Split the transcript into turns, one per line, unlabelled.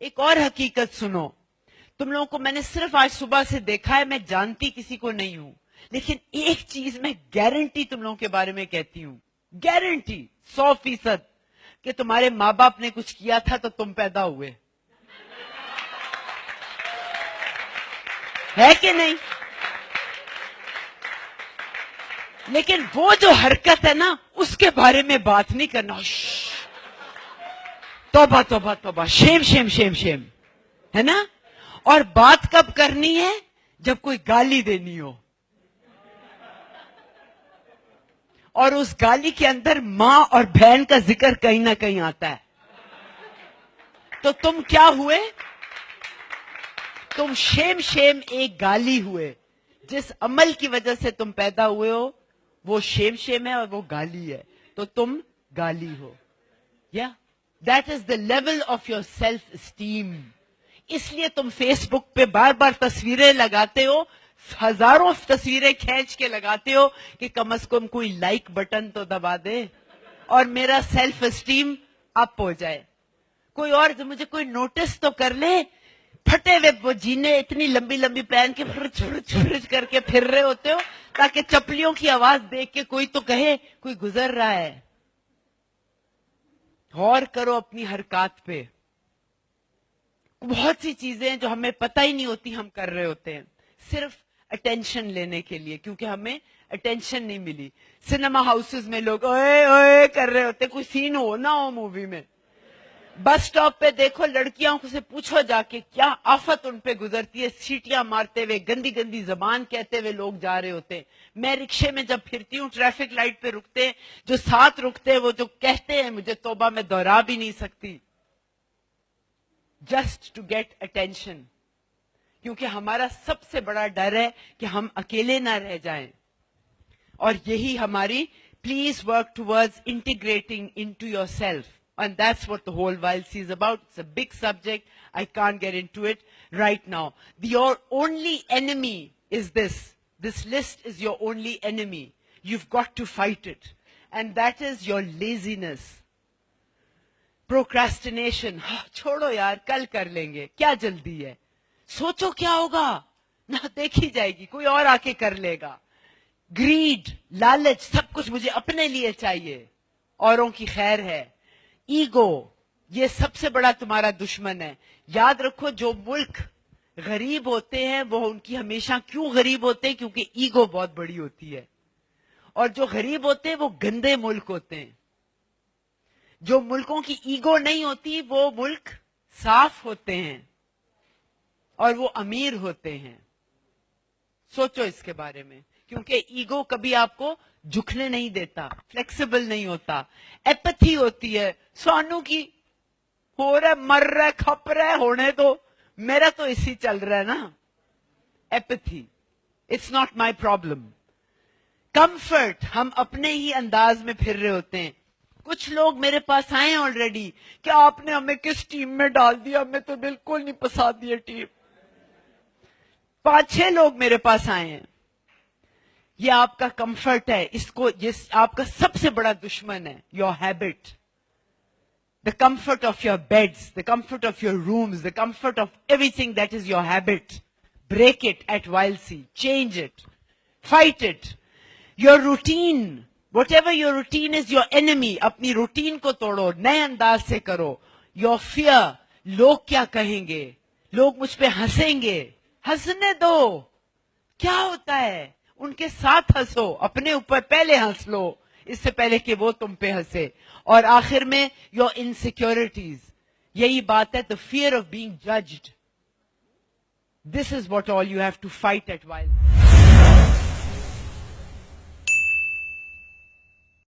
ایک اور حقیقت سنو, تم لوگوں کو میں نے صرف آج صبح سے دیکھا ہے, میں جانتی کسی کو نہیں ہوں, لیکن ایک چیز میں گارنٹی تم لوگوں کے بارے میں کہتی ہوں, گارنٹی 100% کہ تمہارے ماں باپ نے کچھ کیا تھا تو تم پیدا ہوئے, ہے کہ نہیں؟ لیکن وہ جو حرکت ہے نا, اس کے بارے میں بات نہیں کرنا. توبہ توبہ توبہ, شیم شیم شیم شیم, ہے نا؟ اور بات کب کرنی ہے؟ جب کوئی گالی دینی ہو, اور اس گالی کے اندر ماں اور بہن کا ذکر کہیں نہ کہیں آتا ہے. تو تم کیا ہوئے؟ تم شیم شیم ایک گالی ہوئے. جس عمل کی وجہ سے تم پیدا ہوئے ہو وہ شیم شیم ہے اور وہ گالی ہے, تو تم گالی ہو. یا that is the level of your self esteem. اس لیے تم فیس بک پہ بار بار تصویریں لگاتے ہو, ہزاروں تصویریں کھینچ کے لگاتے ہو کہ کم از کم کوئی لائک بٹن تو دبا دے اور میرا سیلف اسٹیم اپ ہو جائے. کوئی اور مجھے کوئی نوٹس تو کر لے. پھٹے ہوئے وہ جینے اتنی لمبی لمبی پہن کے فرج کر کے پھر رہے ہوتے ہو تاکہ چپلیوں کی آواز دیکھ کے کوئی تو کہے کوئی گزر رہا ہے. غور کرو اپنی حرکات پہ. بہت سی چیزیں جو ہمیں پتہ ہی نہیں ہوتی ہم کر رہے ہوتے ہیں صرف اٹینشن لینے کے لیے, کیونکہ ہمیں اٹینشن نہیں ملی. سنیما ہاؤسز میں لوگ اوئے اوئے کر رہے ہوتے, کوئی سین ہو نہ ہو مووی میں. بس سٹاپ پہ دیکھو, لڑکیاں سے پوچھو جا کے کیا آفت ان پہ گزرتی ہے, سیٹیاں مارتے ہوئے, گندی گندی زبان کہتے ہوئے لوگ جا رہے ہوتے ہیں. میں رکشے میں جب پھرتی ہوں, ٹریفک لائٹ پہ رکتے ہیں, جو ساتھ رکتے ہیں وہ جو کہتے ہیں مجھے توبہ میں دوہرا بھی نہیں سکتی, جسٹ ٹو گیٹ اٹینشن. کیونکہ ہمارا سب سے بڑا ڈر ہے کہ ہم اکیلے نہ رہ جائیں. اور یہی ہماری please work towards integrating into your self. And that's what the whole YLC is about. It's a big subject. I can't get into it right now. Your only enemy is this. This list is your only enemy. You've got to fight it. And that is your laziness. Procrastination. چھوڑو یار, کل کر لیں گے, کیا جلدی ہے, سوچو کیا ہوگا, نہ دیکھی جائے گی, کوئی اور آ کے کر لے گا. گریڈ, لالچ, سب کچھ مجھے اپنے لیے چاہیے, اوروں کی خیر ہے. ایگو, یہ سب سے بڑا تمہارا دشمن ہے. یاد رکھو, جو ملک غریب ہوتے ہیں وہ ان کی ہمیشہ کیوں غریب ہوتے ہیں, کیونکہ ایگو بہت بڑی ہوتی ہے. اور جو غریب ہوتے ہیں وہ گندے ملک ہوتے ہیں. جو ملکوں کی ایگو نہیں ہوتی وہ ملک صاف ہوتے ہیں اور وہ امیر ہوتے ہیں. سوچو اس کے بارے میں, کیونکہ ایگو کبھی آپ کو جھکنے نہیں دیتا, فلیکسیبل نہیں ہوتا. ایپتھی ہوتی ہے, سانو کی ہو رہا ہے, مر رہا ہے, کھپ رہا ہے, ہونے تو میرا تو اسی چل رہا ہے نا. Apathy, it's not my problem. Comfort, ہم اپنے ہی انداز میں پھر رہے ہوتے ہیں. کچھ لوگ میرے پاس آئے ہیں آلریڈی, کیا آپ نے ہمیں کس ٹیم میں ڈال دیا, ہمیں تو بالکل نہیں پسند یہ ٹیم. 5-6 لوگ میرے پاس آئے ہیں. یہ آپ کا کمفرٹ ہے, اس کو آپ کا سب سے بڑا دشمن ہے. Your habit, the comfort of your beds, the comfort of your rooms, the comfort of everything that is your habit. Break it at YLC, change it, fight it. Your routine, whatever your routine is, your enemy. اپنی routine کو توڑو, نئے انداز سے کرو. Your fear, لوگ کیا کہیں گے, لوگ مجھ پہ ہنسیں گے, ہنسنے دو, کیا ہوتا ہے, ان کے ساتھ ہنسو, اپنے اوپر پہلے ہنس لو اس سے پہلے کہ وہ تم پہ ہنسے. اور آخر میں یور انسیکیورٹیز, یہی بات ہے, the fear of being judged. This is what all you have to fight at while.